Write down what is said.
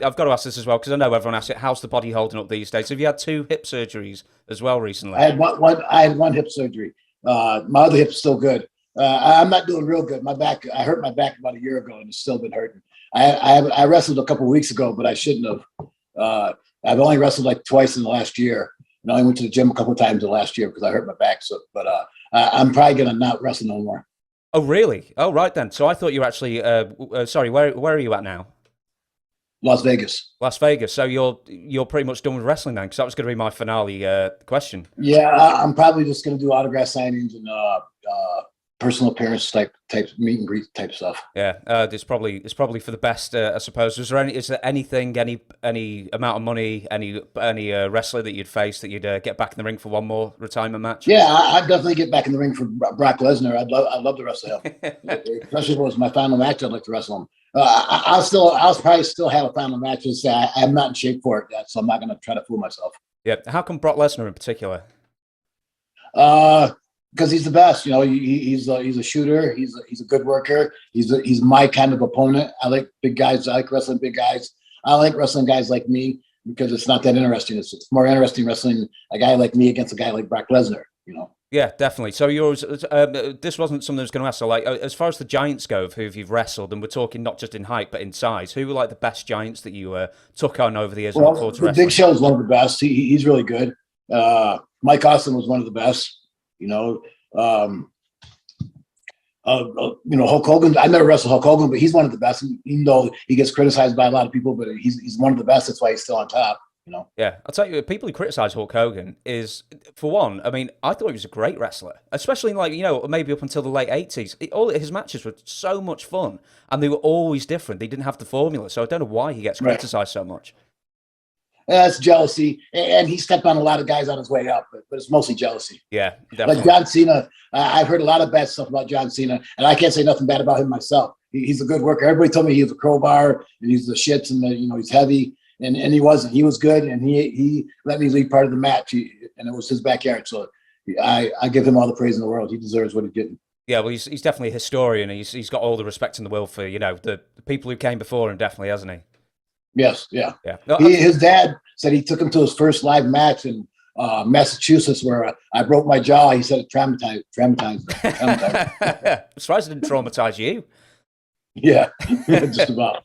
I've got to ask this as well because I know everyone asks it. How's the body holding up these days? Have you had two hip surgeries as well recently? I had one hip surgery. My other hip's still good. I'm not doing real good. My back, I hurt my back about a year ago, and it's still been hurting. I wrestled a couple of weeks ago, but I shouldn't have. I've only wrestled like twice in the last year, and I only went to the gym a couple of times in the last year because I hurt my back. So, but I'm probably gonna not wrestle no more. Oh, really? Oh, right then. So I thought you were actually. Sorry, where are you at now? Las Vegas. Las Vegas. So you're pretty much done with wrestling then, because that was going to be my finale question. Yeah, I'm probably just gonna do autograph signings and personal appearance type meet and greet type stuff. Yeah, it's probably for the best, I suppose. Is there anything, any amount of money, any wrestler that you'd face that you'd get back in the ring for one more retirement match? Yeah, I'd definitely get back in the ring for Brock Lesnar. I'd love to wrestle him, especially if it was my final match. I'd like to wrestle him. I'll probably still have a final match. And say I'm not in shape for it yet, so I'm not going to try to fool myself. Yeah. How come Brock Lesnar in particular? Because he's the best. You know, he's a shooter. He's a good worker. He's my kind of opponent. I like big guys. I like wrestling big guys. I like wrestling guys like me because it's not that interesting. It's more interesting wrestling a guy like me against a guy like Brock Lesnar. You know. Yeah, definitely. So yours, this wasn't something I was going to ask. So, like, as far as the giants go, of who you've wrestled, and we're talking not just in height but in size, who were like the best giants that you took on over the years? Well, the Big Show's one of the best. He's really good. Mike Austin was one of the best. You know, Hulk Hogan. I never wrestled Hulk Hogan, but he's one of the best. Even though he gets criticized by a lot of people, but he's one of the best. That's why he's still on top. You know. Yeah, I'll tell you, people who criticize Hulk Hogan is, for one, I mean, I thought he was a great wrestler, especially in maybe up until the late 80s. All his matches were so much fun, and they were always different. They didn't have the formula, so I don't know why he gets criticized so much. That's jealousy, and he stepped on a lot of guys on his way up, but it's mostly jealousy. Yeah, definitely. Like John Cena, I've heard a lot of bad stuff about John Cena, and I can't say nothing bad about him myself. He's a good worker. Everybody told me he was a crowbar, and he's the shits, and he's heavy. And he wasn't. He was good, and he let me lead part of the match, and it was his backyard. So I give him all the praise in the world. He deserves what he's getting. Yeah, well, he's definitely a historian. He's got all the respect in the world for the people who came before him, definitely, hasn't he? Yes, yeah. No, his dad said he took him to his first live match in Massachusetts, where I broke my jaw. He said it traumatized. I'm surprised it didn't traumatize you. Yeah, just about.